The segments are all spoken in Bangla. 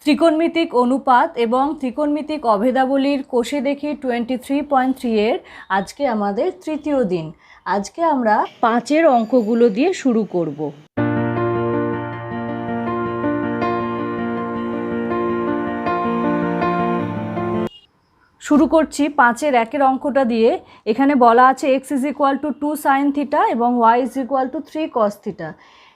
ত্রিকোণমিতিক অনুপাত এবং ত্রিকোণমিতিক অভেদাবলীর কোষে দেখি 23.3 এর আজকে আমাদের তৃতীয় দিন। আজকে আমরা 5-এর অঙ্কগুলো দিয়ে শুরু করব। শুরু করছি 5-এর 1-এর অঙ্কটা দিয়ে। এখানে বলা আছে x = 2 sin থিটা এবং y = 3 cos থিটা।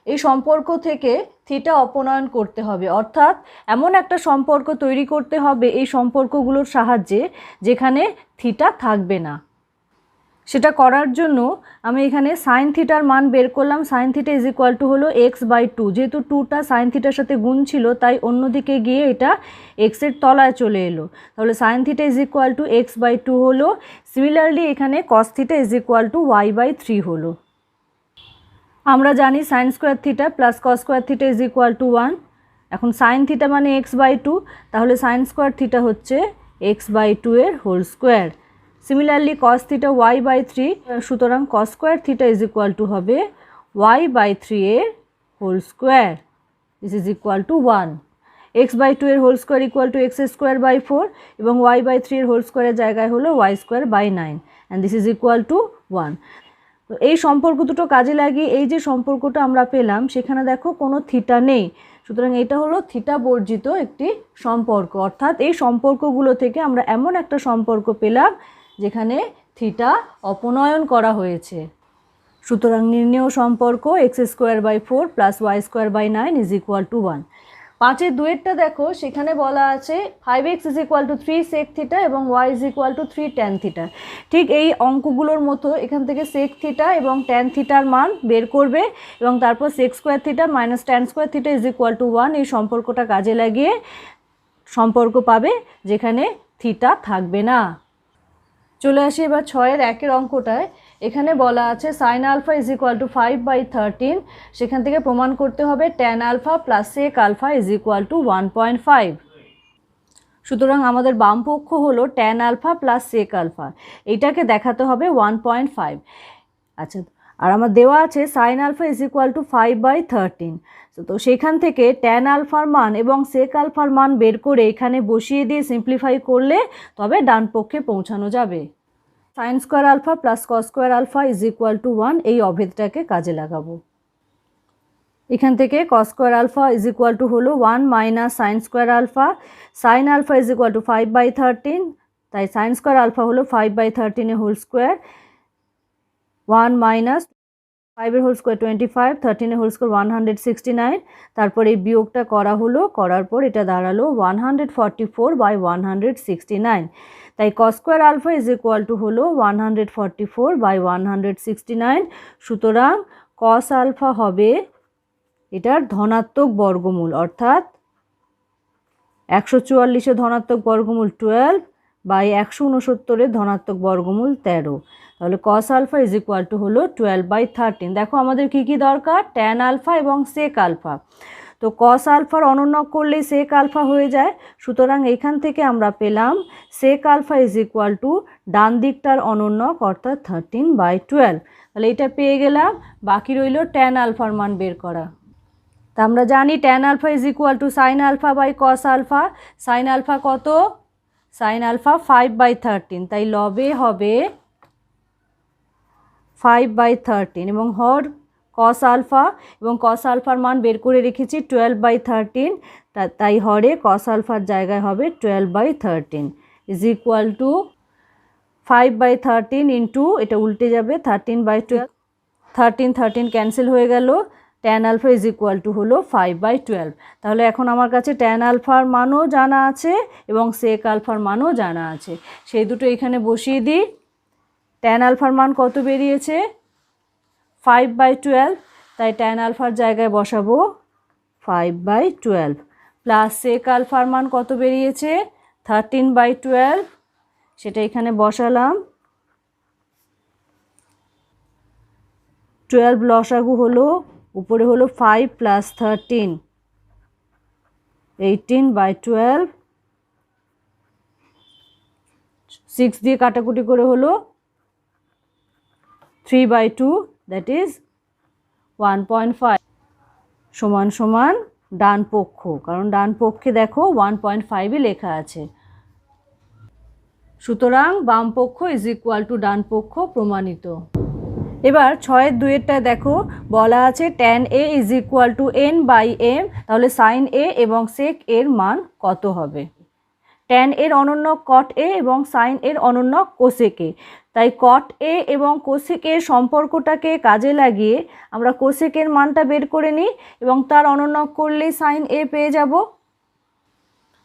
এই সম্পর্ক থেকে থিটা অপনয়ন করতে হবে, অর্থাৎ এমন একটা সম্পর্ক তৈরি করতে হবে এই সম্পর্কগুলোর সাহায্যে যেখানে থিটা থাকবে না। সেটা করার জন্য আমি এখানে সাইন থিটার মান বের করলাম। সাইন থিটা হলো x/2। যেহেতু 2টা সাইন থিটার সাথে গুণ ছিল তাই অন্যদিকে গিয়ে এটা এক্সের তলায় চলে এলো, তাহলে সাইন থিটা x/2 হলো। সিমিলারলি এখানে কস থিটা y/3 হলো। আমরা জানি sign square theta plus cos square theta 1। এখন সাইন থিটা মানে x/2, তাহলে সাইন স্কোয়ার থিটা হচ্ছে x/2 এর whole square. Similarly cos theta y/3, সুতরাং কস স্কোয়ার থিটা হবে y/3 এর whole square. This is equal to 1। x/2 এর হোল স্কোয়ার x²/4 এবং y/3 এর হোল স্কোয়ারের জায়গায় হলো y²/9 and this is equal to 1। তো এই সম্পর্ক দুটো কাজে লাগিয়ে এই যে সম্পর্কটা আমরা পেলাম সেখানে দেখো কোনো থিটা নেই, সুতরাং এটা হলো থিটা বর্জিত একটি সম্পর্ক। অর্থাৎ এই সম্পর্কগুলো থেকে আমরা এমন একটা সম্পর্ক পেলাম যেখানে থিটা অপনয়ন করা হয়েছে। সুতরাং নির্ণেয় সম্পর্ক x²/4 + y²/9 = 1। 5-এর 2-এরটা দেখো, সেখানে বলা আছে 5x = 3 sec থিটা এবং y = 3 tan থিটা। ঠিক এই অঙ্কগুলোর মতো এখান থেকে sec থিটা এবং tan থিটার মান বের করবে এবং তারপর sec square theta - tan square theta = 1 এই সম্পর্কটা কাজে লাগিয়ে সম্পর্ক পাবে যেখানে থিটা থাকবে না। চলে আসি এবার 6-এর 1-এর অঙ্কটায়। এখানে বলা আছে sin α = 5/13। সেখান থেকে প্রমাণ করতে হবে tan α + sec α = 1.5। সুতরাং আমাদের বাম পক্ষ হলো tan α + sec α, এইটাকে দেখাতে হবে 1.5। আচ্ছা, আর আমার দেওয়া আছে sin α = 5/13। তো সেখান থেকে tan আলফার মান এবং sec আলফার মান বের করে এখানে বসিয়ে দিয়ে সিম্পলিফাই করলে তবে ডান পক্ষে পৌঁছানো যাবে। sin square alpha plus cos square alpha = 1 এই অভেদটাকে কাজে লাগাবো। এখান থেকে cos স্কোয়ার আলফা হলো 1 - sin square alpha. sin alpha = 5/13, তাই sin স্কোয়ার আলফা হলো 5/13 এর হোল স্কোয়ার। 1 - 5 এর হোল স্কোয়ার 25, 13 এর হোল স্কোয়ার 169। তারপর এই বিয়োগটা করা হলো, করার পর এটা দাঁড়ালো 144/169। তাই cos স্কোয়ার আলফা হলো 144/169। সুতরাং cos আলফা হবে এটার ধনাত্মক বর্গমূল, অর্থাৎ 144-এর ধনাত্মক বর্গমূল 12/169-এর ধনাত্মক বর্গমূল 13। তাহলে cos আলফা হলো 12/13। দেখো আমাদের কি কি দরকার, tan আলফা এবং sec আলফা। তো cos আলফার অনন্যক করলে sec আলফা হয়ে যায়, সুতরাং এখান থেকে আমরা পেলাম sec আলফা ডান দিকটার অনন্যক অর্থাৎ 13/12। তাহলে এটা পেয়ে গেলাম। বাকি রইল tan আলফার মান বের করা। তা আমরা জানি tan alpha sin α/cos alpha. sin alpha কত? sin আলফা 5/13, তাই লবে হবে 5/13 এবং হর cos আলফা এবং cos আলফার মান বের করে রেখেছি 12/13, তাই হরে cos আলফার জায়গায় হবে 12/13 = 5/13 ইন্টু এটা উল্টে যাবে 13/12। 13 ক্যান্সেল হয়ে গেল। tan আলফা হলো 5/12। তাহলে এখন আমার কাছে tan আলফার মানও জানা আছে এবং sec আলফার মানও জানা আছে, সেই দুটো এখানে বসিয়ে দিই। tan আলফার মান কত বেরিয়েছে? 5/12, তাই tan আলফার জায়গায় বসাবো 5/12 প্লাস sec আলফার মান কত বেরিয়েছে? 13/12, সেটা এখানে বসালাম। 12 লসাগু হলো, উপরে হলো 5 + 13, 18/12। 6 দিয়ে কাটাকুটি করে হলো 3/2, দ্যাট ইজ 1.5 = ডান পক্ষ, কারণ ডান পক্ষে দেখো 1.5ই লেখা আছে। সুতরাং বাম পক্ষ ইজ ইকুয়াল টু ডান পক্ষ প্রমাণিত। এবার 6-2 দেখো বলা আছে tan a is equal to n/m, তাহলে sin a এবং sec এর মান কত হবে? tan এর অনন্যক cot a এবং sin এর অনন্যক cosec a, তাই cot a এবং cosec এর সম্পর্কটাকে কাজে লাগিয়ে আমরা cosec এর মানটা বের করে নিই এবং তার অনন্যক করলেই sin a পেয়ে যাব।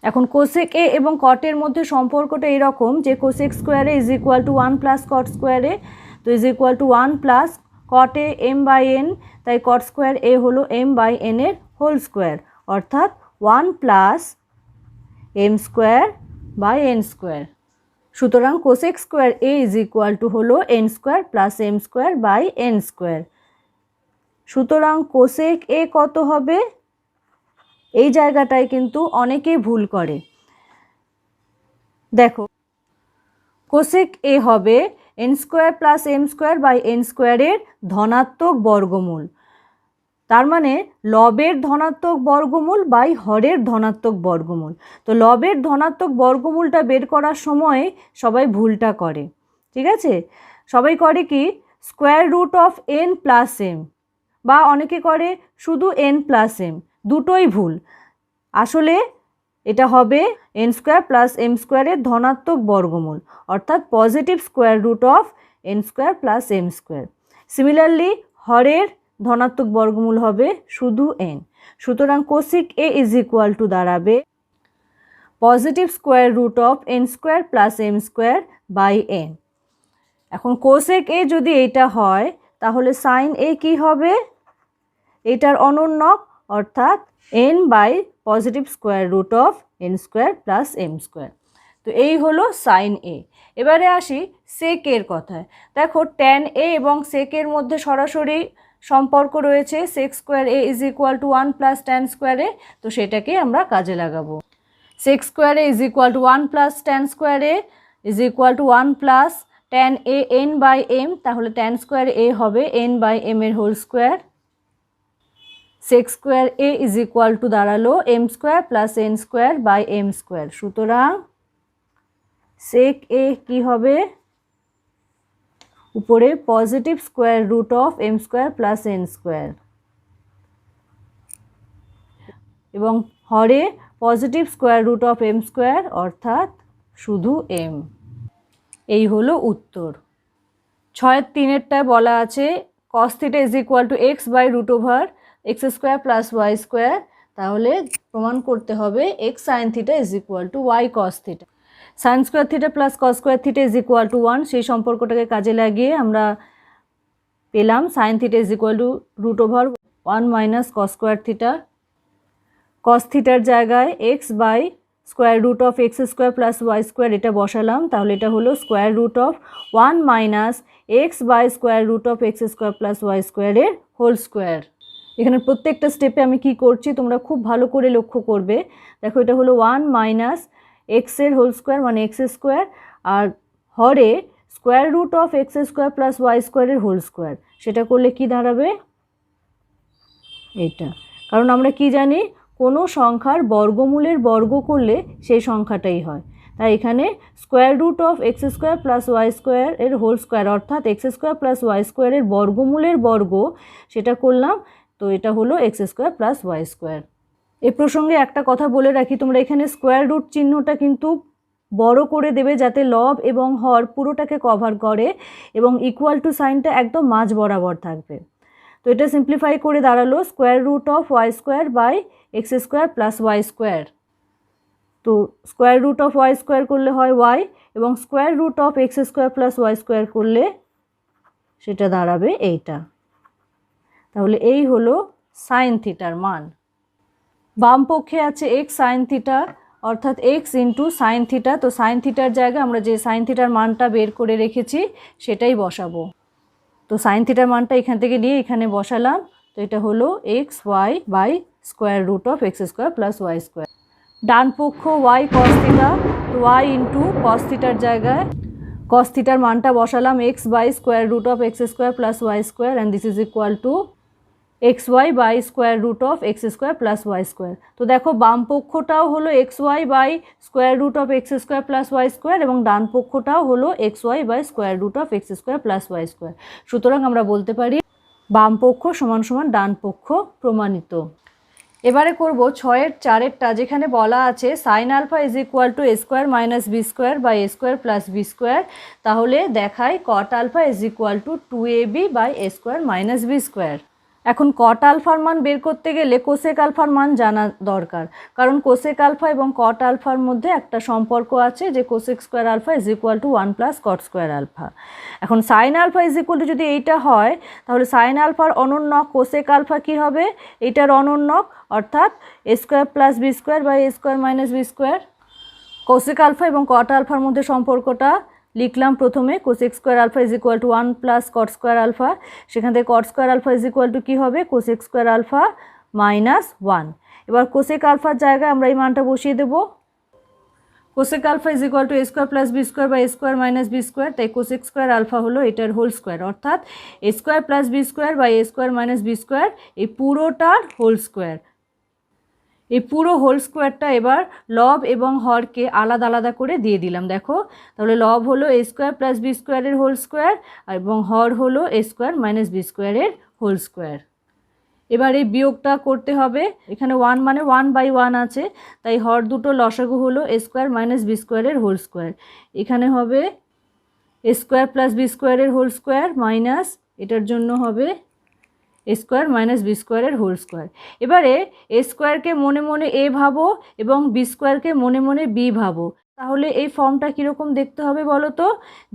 এখন cosec a এবং cot এর মধ্যে সম্পর্কটা এরকম যে cosec square a is equal to 1 plus cot square a, তো is equal to 1 plus cot a m/n, তাই cot স্কোয়ার a হলো m/n এর হোল স্কোয়ার, অর্থাৎ 1 plus m square by n square. সুতরাং cosec square a is equal to হলো n square plus m square by n square. সুতরাং cosec a কত হবে? এই জায়গাটায় কিন্তু অনেকেই ভুল করে। দেখো cosec a হবে n square plus m square by n স্কোয়ারের ধনাত্মক বর্গমূল, তার মানে লবের ধনাত্মক বর্গমূল বাই হরের ধনাত্মক বর্গমূল। তো লবের ধনাত্মক বর্গমূলটা বের করার সময় সবাই ভুলটা করে, ঠিক আছে? সবাই করে কি square root of n plus m, বা অনেকে করে শুধু n প্লাস m, দুটোই ভুল। আসলে এটা হবে n স্কোয়ার প্লাস m স্কোয়ারের ধনাত্মক বর্গমূল, অর্থাৎ positive square root of n square plus m square. Similarly হরের ধনাত্মক বর্গমূল হবে শুধু n। সুতরাং cosec a is equal to দাঁড়াবে positive square root of n square plus m square by n। এখন cosec a যদি এইটা হয় তাহলে sin a কি হবে? এটার অনন্যক, অর্থাৎ n by positive square root of n square plus m square. তো এই হলো sin a। এবারে আসি sec এর কথায়। দেখো tan a এবং sec এর মধ্যে সরাসরি সম্পর্ক রয়েছে, sec square a is equal to 1 plus tan square a, তো সেটাকে আমরা কাজে লাগাবো। sec square a is equal to 1 plus tan square a is equal to 1 plus tan a n by m, তাহলে tan স্কোয়ার a হবে n বাই m এর whole square. sec square a is equal to দাঁড়ালো m square plus n square by m square. সুতরাং sec a কি হবে? উপরে positive square root of m square plus n square এবং হরে positive square root of m square, অর্থাৎ শুধু m। এই হলো উত্তর। 6-3 বলা আছে cos theta is equal to x by root over x square plus y square, তাহলে প্রমাণ করতে হবে x sine theta is equal to y cos theta. Sine square theta plus cos square theta is equal to 1, সেই সম্পর্কটাকে কাজে লাগিয়ে আমরা পেলাম sine theta is equal to root over 1 minus cos square theta. কস থিটার জায়গায় x by square root of x square plus y square এটা বসালাম, তাহলে এটা হলো square root of 1 minus x by square root of x square plus y স্কোয়ারের হোল স্কোয়ার। এখানে প্রত্যেকটা স্টেপে আমি কি করছি তোমরা খুব ভালো করে লক্ষ্য করবে। দেখো এটা হলো 1 মাইনাস x এর হোল স্কোয়ার মানে x স্কোয়ার, আর হরে square root of x square plus y স্কোয়ারের হোল স্কোয়ার, সেটা করলে কি দাঁড়াবে? এইটা। কারণ আমরা কি জানি কোনো সংখ্যার বর্গমূলের বর্গ করলে সেই সংখ্যাটাই হয়, তাই এখানে square root of x square plus y square এর হোল স্কোয়ার, অর্থাৎ x স্কোয়ার প্লাস y স্কোয়ারের বর্গমূলের বর্গ সেটা করলাম, তো এটা হলো x square plus y square. এ প্রসঙ্গে একটা কথা বলে রাখি, তোমরা এখানে স্কোয়ার রুট চিহ্নটা কিন্তু বড় করে দেবে যাতে লব এবং হর পুরোটাকে কভার করে এবং ইকুয়াল টু সাইনটা একদম মাঝ বরাবর থাকবে। তো এটা সিম্পলিফাই করে দাঁড়ালো square root of y square by x square plus y square. তো square root of y square করলে হয় y এবং square root of x square plus y square করলে সেটা দাঁড়াবে এইটা। তাহলে এই হলো সাইন থিটার মান। বাম পক্ষে আছে x সাইন থিটা, অর্থাৎ x ইন্টু সাইন থিটা। তো সাইন থিটার জায়গায় আমরা যে সাইন থিটার মানটা বের করে রেখেছি সেটাই বসাবো। তো সাইন থিটার মানটা এখান থেকে নিয়ে এখানে বসালাম, তো এটা হলো x Y by square root of x square plus Y square. ডান পক্ষ y cos থিটা, তো y ইন্টু cos থিটার জায়গায় cos থিটার মানটা বসালাম x by square root of x square plus Y square, and this is equal to X Y by square root of x square plus Y square. তো দেখো বাম পক্ষটাও হলো x Y by square root of x square plus Y square এবং ডান পক্ষটাও হলো x Y by square root of x square plus Y square. সুতরাং আমরা বলতে পারি বাম পক্ষ সমান সমান ডান পক্ষ প্রমাণিত। এবারে করব 6-এর 4-এরটা, যেখানে বলা আছে sine alpha is equal to A square minus B square by A square plus B square. তাহলে দেখাই cot alpha is equal to 2ab by A square minus B square. এখন কট আলফার মান বের করতে গেলে কোসেক আলফার মান জানা দরকার, কারণ কোসেক আলফা এবং কট আলফার মধ্যে একটা সম্পর্ক আছে যে cosec square alpha is equal to 1 plus cot square alpha. এখন sine alpha is equal to যদি এইটা হয়, তাহলে সাইন আলফার অনন্যক কোসেক আলফা কী হবে, এইটার অনন্যক, অর্থাৎ A square plus B square by A square minus B square. Cosec alpha এবং কট আলফার মধ্যে সম্পর্কটা লিখলাম প্রথমে, cosec square alpha is equal to 1 plus cot square alpha. সেখান থেকে cot square alpha is equal to কী হবে, কোসেক স্কোয়ার আলফা মাইনাস 1। এবার কোসেক আলফার জায়গায় আমরা এই মানটা বসিয়ে দেবো। Cosec alpha is equal to A square plus B square by A square minus B square, তাই কোসেক স্কোয়ার আলফা হলো এটার হোল স্কোয়ার, অর্থাৎ A square plus B square by A square minus B square, এই পুরোটার হোল স্কোয়ার। এই পুরো হোল স্কোয়ারটা এবার লব এবং হরকে আলাদা আলাদা করে দিয়ে দিলাম। দেখো তাহলে লব হলো এ স্কোয়ার প্লাস বি স্কোয়ারের হোল স্কোয়ার এবং হর হলো এ স্কোয়ার মাইনাস বি স্কোয়ারের হোল স্কোয়ার। এবার এই বিয়োগটা করতে হবে, এখানে 1 মানে 1/1 আছে, তাই হর দুটো লসাগু হলো এ স্কোয়ার মাইনাস বি স্কোয়ারের হোল স্কোয়ার। এখানে হবে এ স্কোয়ার প্লাস বি স্কোয়ারের হোল স্কোয়ার মাইনাস এটার জন্য হবে এ স্কোয়ার মাইনাস বি স্কোয়ারের হোল স্কোয়ার। এবারে এ স্কোয়ারকে মনে মনে এ ভাবো এবং বি স্কোয়ারকে মনে মনে বি ভাবো, তাহলে এই ফর্মটা কীরকম দেখতে হবে বলো তো,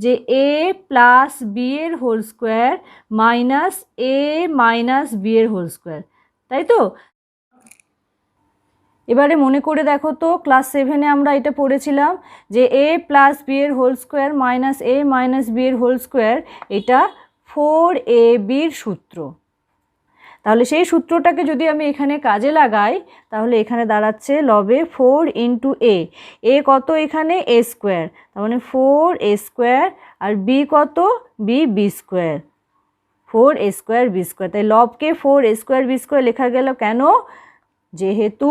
যে এ প্লাস বি এর whole square minus a minus b এর হোল স্কোয়ার, তাই তো? এবারে মনে করে দেখো তো, ক্লাস 7-এ আমরা এটা পড়েছিলাম যে এ প্লাস বি এর whole square minus a minus b এর হোল স্কোয়ার, এটা 4ab সূত্র। তাহলে সেই সূত্রটাকে যদি আমি এখানে কাজে লাগাই, তাহলে এখানে দাঁড়াচ্ছে লবে 4 ইন্টু এ কত এখানে এ স্কোয়ার, তার মানে 4a স্কোয়ার, আর বি কত b square, 4a square B square. তাই লবকে 4a স্কোয়ার বি স্কোয়ার লেখা গেল কেন, যেহেতু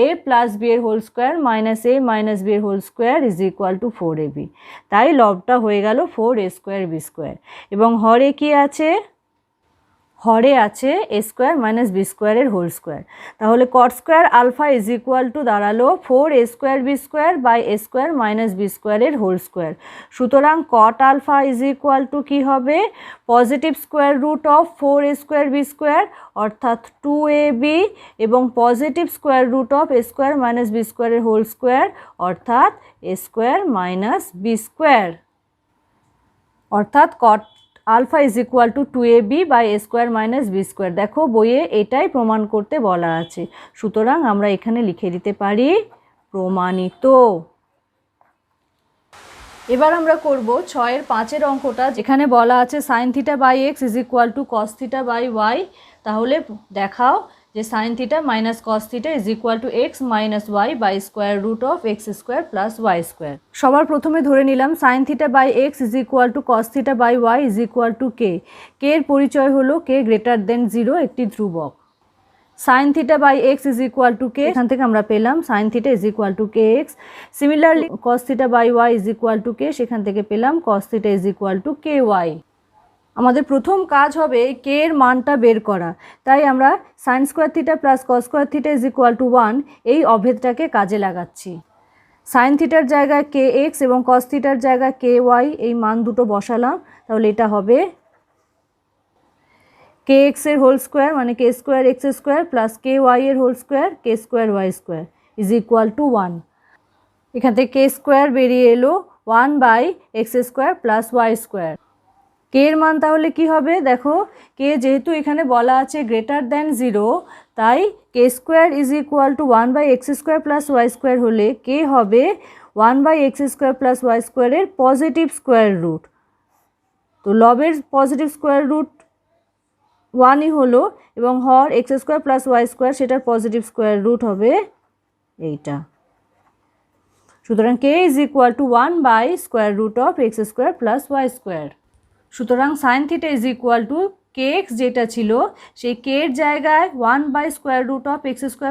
এ প্লাস বি এর whole square minus a minus b এর whole square is equal to 4ab, তাই লবটা হয়ে গেল 4a স্কোয়ার বি স্কোয়ার। এবং হরে কি আছে, হরে আছে এ স্কোয়ার মাইনাস বি স্কোয়ারের হোল স্কোয়ার। তাহলে cot square alpha is equal to দাঁড়ালো 4a square B square by A square minus B স্কোয়ারের হোল স্কোয়ার। সুতরাং cot alpha is equal to কী হবে, positive square root of 4a square B square অর্থাৎ 2ab এবং positive square root of A square minus B স্কোয়ারের হোল স্কোয়ার অর্থাৎ A square minus B square, অর্থাৎ cot alpha is equal to 2ab by A square minus B square. দেখো বইয়ে এটাই প্রমাণ করতে বলা আছে, সুতরাং আমরা এখানে লিখে দিতে পারি প্রমাণিত। এবার আমরা করব 6-এর 5-এর অঙ্কটা, যেখানে বলা আছে sine theta by X is equal to cos theta by Y. তাহলে দেখাও যে sine theta minus cos theta is equal to X minus Y by square root of x square plus Y square. সবার প্রথমে ধরে নিলাম sine theta by X is equal to cos theta by Y is equal to K. K এর পরিচয় হলো কে গ্রেটার দেন 0, একটি ধ্রুবক। Sine theta by X is equal to K, এখান থেকে আমরা পেলাম sine theta is equal to K X. Similarly cos theta by Y is equal to K, সেখান থেকে পেলাম cos theta is equal to K Y. আমাদের প্রথম কাজ হবে কে এর মানটা বের করা, তাই আমরা sign square theta plus cos square theta is equal to 1 এই অভেদটাকে কাজে লাগাচ্ছি। সাইন থিটার জায়গায় কে এক্স এবং কস থিটার জায়গায় কে ওয়াই, এই মান দুটো বসালাম, তাহলে এটা হবে কে এক্স এর হোল স্কোয়ার মানে K square X square plus K Y এর whole square K square Y square is equal to 1। এখান থেকে কে স্কোয়ার বেরিয়ে এলো 1 by x square plus Y square. K এর মান তাহলে কি হবে, দেখো কে যেহেতু এখানে বলা আছে গ্রেটার দেন 0, তাই K square is equal to 1 by x square plus Y square হলে কে হবে 1 by x square plus Y স্কোয়ারের পজিটিভ স্কোয়ার রুট। তো লবের পজিটিভ স্কোয়ার রুট 1ই হলো এবং হর X square plus Y square সেটার পজিটিভ স্কোয়ার রুট হবে এইটা। সুতরাং K is equal to 1 by square root of x square plus Y square. সুতরাং sine theta is equal to K x যেটা ছিল সেই কে এর জায়গায় 1/√x²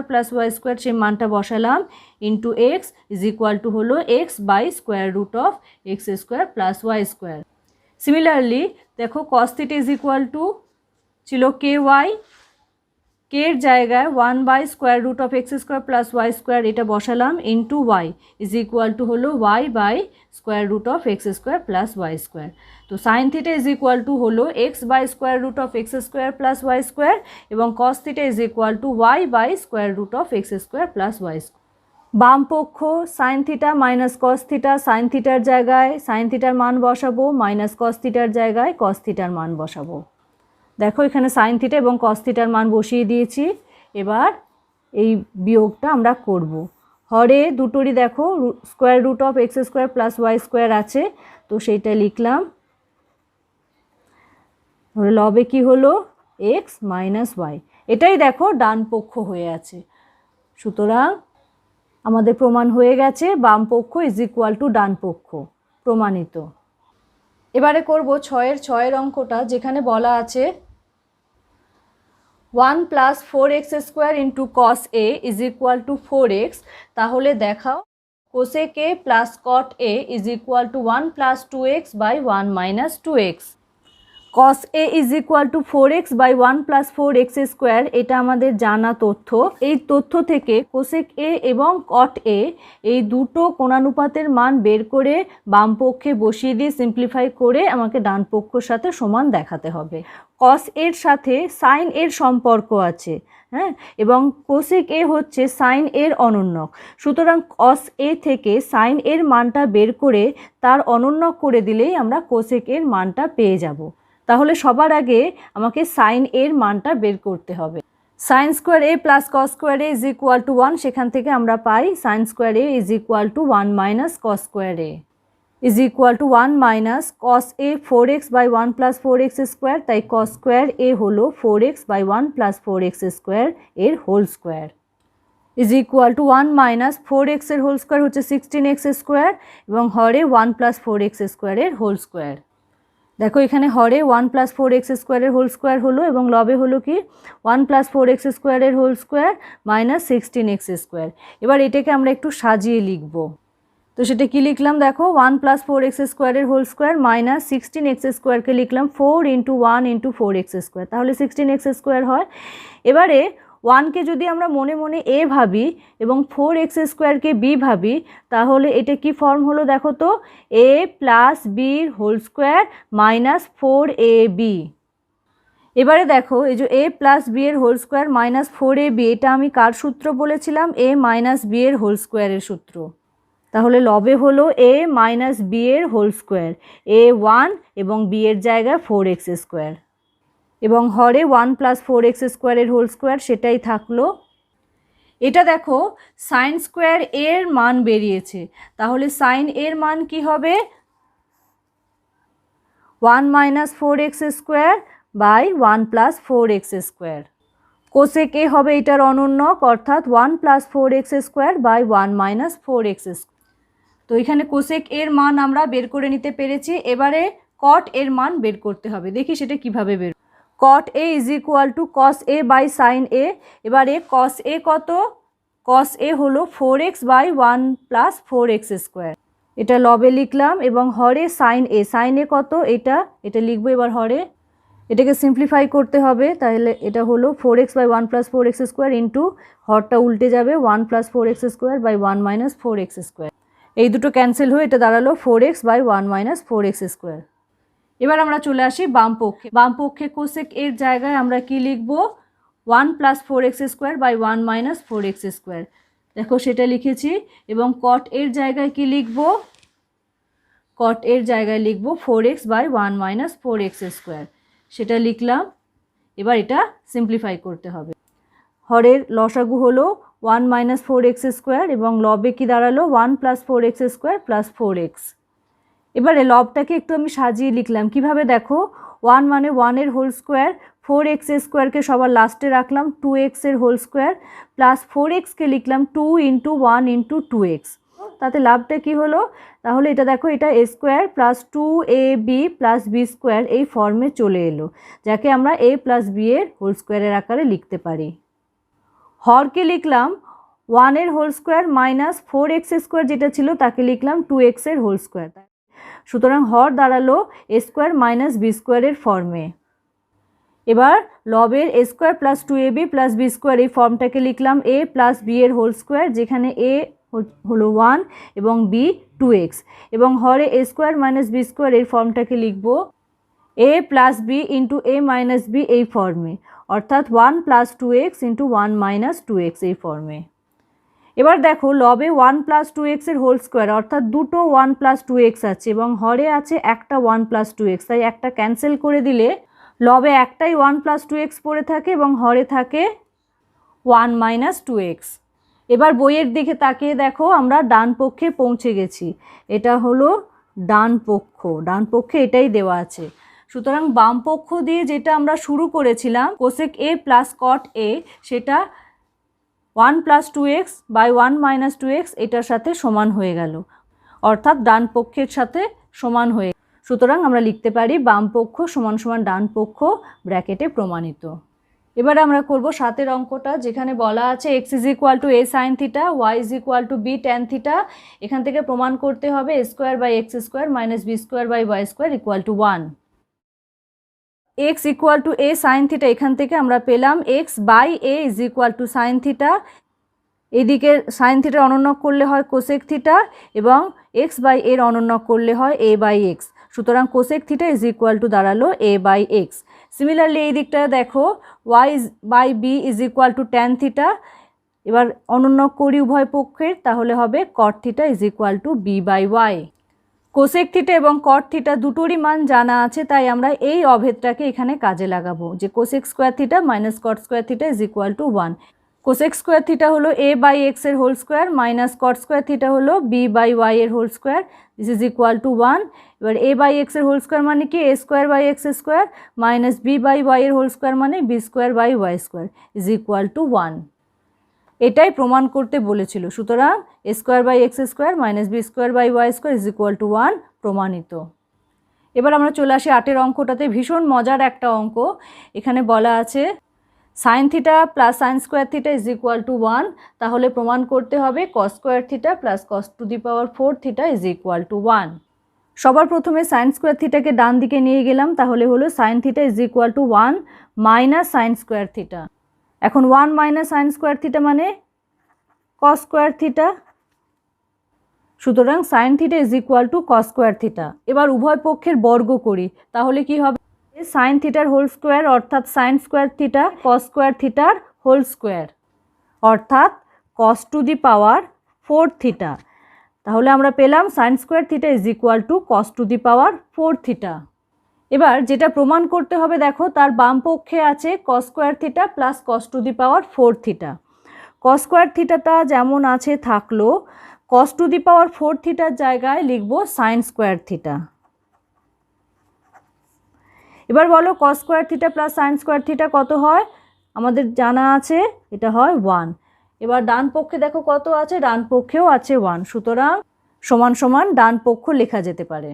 + y² সেই মানটা বসালাম, into x is equal to হলো x/√x² + y²। সিমিলারলি দেখো cos θ ইজ ইকুয়াল টু ছিল ky, কে এর জায়গায় 1/√x² + y² এটা বসালাম, into y is equal to হলো y/√x² + y²। তো sign theta is equal to হলো x/√x² + y² এবং cos θ is equal to y/√x² + y²। বাম পক্ষ sine theta minus cos theta, sine থিটার জায়গায় সাইন থিটার মান বসাবো, মাইনাস কস থিটার জায়গায় কস থিটার মান বসাবো। দেখো এখানে সাইন থিটা এবং কস থিটার মান বসিয়ে দিয়েছি। এবার এই বিয়োগটা আমরা করব। হরে দুটোরই দেখো √x² + y² আছে, তো সেইটা লিখলাম। লবে কি হলো x - y, এটাই দেখো ডান পক্ষ হয়ে আছে। সুতরাং আমাদের প্রমাণ হয়ে গেছে বাম পক্ষ ইজ ইকুয়াল টু ডান পক্ষ, প্রমাণিত। এবারে করব 6-এর অঙ্কটা, যেখানে বলা আছে 1 + 4x² * cos a is equal to 4x। তাহলে দেখাও cosec a + cot a is equal to 1 + 2x/1 - 2x। cos a is equal to 4x/1 + 4x², এটা আমাদের জানা তথ্য। এই তথ্য থেকে cosec a এবং cot a এই দুটো কোণানুপাতের মান বের করে বাম পক্ষে বসিয়ে দিয়ে সিম্পলিফাই করে আমাকে ডান পক্ষের সাথে সমান দেখাতে হবে। cos এর সাথে sin এর সম্পর্ক আছে, হ্যাঁ, এবং cosec a হচ্ছে sin এর অনন্যক। সুতরাং cos a থেকে sin এর মানটা বের করে তার অনন্যক করে দিলেই আমরা cosec এর মানটা পেয়ে যাব। তাহলে সবার আগে আমাকে সাইন এর মানটা বের করতে হবে। sin² a + cos² a is equal to 1, সেখান থেকে আমরা পাই sin² a is equal to 1 - cos² a is equal to 1 - cos a 4x/1 + 4x², তাই cos² a হলো 4x/1 + 4x² এর whole square is equal to 1 - 4x এর হোল স্কোয়ার হচ্ছে 16x² এবং হরে 1 + 4x² এর হোল স্কোয়ার। দেখো এখানে হরে 1 + 4x² এর হোল স্কোয়ার হলো এবং লবে হলো কি 1 + 4x² এর হোল স্কোয়ার মাইনাস 16x²। এবার এটাকে আমরা একটু সাজিয়ে লিখব। তো সেটা কি লিখলাম দেখো 1 + 4x² এর হোল স্কোয়ার মাইনাস 16x²কে লিখলাম 4 × 1 × 4x², তাহলে 16x² হয়। এবারে 1কে যদি আমরা মনে মনে a ভাবি এবং 4x² b ভাবি, তাহলে এটা কি ফর্ম হলো দেখো তো, a + b whole square minus 4ab। এবারে দেখো এই যে a + b এর হোল স্কোয়ার মাইনাস 4ab, এটা আমি কার সূত্র বলেছিলাম, a - b এর হোল স্কোয়ারের সূত্র। তাহলে লবে হলো a - b এর হোল স্কোয়ার, a 1 এবং b এর জায়গায় 4x² এবং হরে 1 + 4x² এর হোল স্কোয়ার, সেটাই থাকলো। এটা দেখো sin² এর মান বেরিয়েছে, তাহলে sin এর মান কি হবে 1 - 4x² / 1 + 4x²। cosec a হবে এটার অনন্যক, অর্থাৎ 1 + 4x² / 1 - 4x²। তো এখানে cosec এর মান আমরা বের করে নিতে পেরেছি। এবারে cot এর মান বের করতে হবে, দেখি সেটা কিভাবে বের। cot a is equal to cos a / sin a। এবারে cos a কত, cos a হলো 4x/1 + 4x², এটা লবে লিখলাম এবং হরে sin a কত, এটা লিখবো এবার হরে। এটাকে সিম্পলিফাই করতে হবে, তাহলে এটা হলো 4x/1 + 4x² ইন্টু হরটা উল্টে যাবে 1 + 4x² / 1 - 4x²। এই দুটো ক্যান্সেল হয়ে এটা দাঁড়ালো 4x/1 - 4x²। এবার আমরা চলে আসি বাম পক্ষে। বাম পক্ষে cosec এর জায়গায় আমরা কি লিখব, 1 + 4x² / 1 - 4x²। দেখো সেটা লিখেছি। এবং cot এর জায়গায় কি লিখব, cot এর জায়গায় লিখব 4x/1 - 4x², সেটা লিখলাম। এবার এটা সিম্পলিফাই করতে হবে। হরের লসাগু হলো 1 - 4x² এবং লবে কি দাঁড়ালো 1 + 4x² + 4x। এবারে লবটাকে একটু আমি সাজিয়ে লিখলাম কিভাবে, দেখো 1 মানে 1 এর হোল স্কোয়ার, 4x² সবার লাস্টে রাখলাম, 2x এর হোল স্কোয়ার প্লাস 4x কে লিখলাম 2 × 1 × 2x। তাতে লাভটা কি হলো? তাহলে এটা দেখো, এটা a square plus 2ab plus B square এই ফর্মে চলে এলো, যাকে আমরা a প্লাস বি এর হোল স্কোয়ারের আকারে লিখতে পারি। হরকে লিখলাম 1 এর whole square minus 4x square যেটা ছিল তাকে লিখলাম 2x এর হোল স্কোয়ার। সুতরাং হর দাঁড়ালো a স্কোয়ার মাইনাস বি স্কোয়ারের ফর্মে। এবার লবের a square plus 2ab plus B square এই ফর্মটাকে লিখলাম a প্লাস বি এর হোল স্কোয়ার, যেখানে a হলো 1 এবং b 2x, এবং হরে a square minus B square এই ফর্মটাকে লিখব a plus b into a minus b এই ফর্মে, অর্থাৎ 1 plus 2x into 1 minus 2x এই ফর্মে। এবার দেখো, লবে 1 প্লাস 2x এর হোল স্কোয়ার, অর্থাৎ দুটো 1 প্লাস 2x আছে এবং হরে আছে একটা 1 প্লাস 2x, তাই একটা ক্যান্সেল করে দিলে লবে একটাই 1 প্লাস 2x পড়ে থাকে এবং হরে থাকে 1 মাইনাস 2x। এবার বইয়ের দিকে তাকিয়ে দেখো, আমরা ডান পক্ষে পৌঁছে গেছি। এটা হলো ডান পক্ষ, ডান পক্ষে এটাই দেওয়া আছে। সুতরাং বাম পক্ষ দিয়ে যেটা আমরা শুরু করেছিলাম cosec a plus cot a, সেটা 1 plus 2x by 1 minus 2x এটার সাথে সমান হয়ে গেল, অর্থাৎ ডান পক্ষের সাথে সমান হয়ে। সুতরাং আমরা লিখতে পারি বাম পক্ষ সমান সমান ডান পক্ষ ব্র্যাকেটে প্রমাণিত। এবারে আমরা করব 7 অঙ্কটা, যেখানে বলা আছে x ইজ equal to a sine theta, y is equal to b tan theta. এখান থেকে প্রমাণ করতে হবে a square by x square minus B square by y square equal to 1। x equal two a sine theta, এখান থেকে আমরা পেলাম x by a is equal to sine theta. এদিকে সাইন থিটার অনন্যক করলে হয় কোসেক থিটা এবং x বাই এর অনন্যক করলে হয় a বাই এক্স। সুতরাং cosec theta is equal to দাঁড়ালো a বাই এক্স। সিমিলারলি এই দিকটা দেখো, y by B is equal to tan theta. এবার অনন্যক করি উভয় পক্ষের, তাহলে হবে cot theta is equal to B by Y. Cosec theta এবং কট থিটা দুটোরই মান জানা আছে, তাই আমরা এই অভেদটাকে এখানে কাজে লাগাবো, যে cosec square theta minus cot square theta is equal to 1। Cosec square theta হলো a বাই এক্স এর whole square minus cot square theta হলো b বাই ওয়াই এর whole square, this is equal to 1। এবার a বাই এক্স এর হোল স্কোয়ার মানে কি, a square by x square minus b by y এর হোল স্কোয়ার মানে b square by y square is equal to 1। এটাই প্রমাণ করতে বলেছিল। সুতরাং a square by x square minus B square by y square is equal to 1 প্রমাণিত। এবার আমরা চলে আসি 8 অঙ্কটাতে, ভীষণ মজার একটা অঙ্ক। এখানে বলা আছে sine theta plus sign square theta is equal to 1, তাহলে প্রমাণ করতে হবে কস square theta plus cos to the power 4 theta is equal to 1। সবার প্রথমে সাইন স্কোয়ার থিটাকে ডান দিকে নিয়ে গেলাম, তাহলে হলো sine theta is equal to 1 minus sine square theta. এখন 1 মাইনাস সাইন স্কোয়ার থিটা মানে কস স্কোয়ার থিটা, সুতরাং sine theta is equal to cos square theta. এবার উভয় পক্ষের বর্গ করি, তাহলে কি হবে, সাইন থিটার হোল স্কোয়ার অর্থাৎ sign square theta cos square থিটার হোল স্কোয়ার অর্থাৎ কস টু দি পাওয়ার 4 থিটা। তাহলে আমরা পেলাম sine square theta is equal to cos to the power 4 theta. এবার যেটা প্রমাণ করতে হবে, দেখো তার বাম পক্ষে আছে cos square theta plus cos to the power 4 theta. Cos square থিটাটা যেমন আছে থাকলো, কস টু দি পাওয়ার 4 থিটার জায়গায় লিখব সাইন স্কোয়ার থিটা। এবার বলো কস square theta plus sign square theta কত হয়, আমাদের জানা আছে এটা হয় 1। এবার ডান পক্ষে দেখো কত আছে, ডান পক্ষেও আছে 1, সুতরাং সমান সমান ডান পক্ষ লেখা যেতে পারে।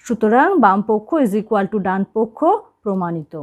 সুতরাং বাম পক্ষ ইজ ইকুয়াল টু ডান পক্ষ প্রমাণিত।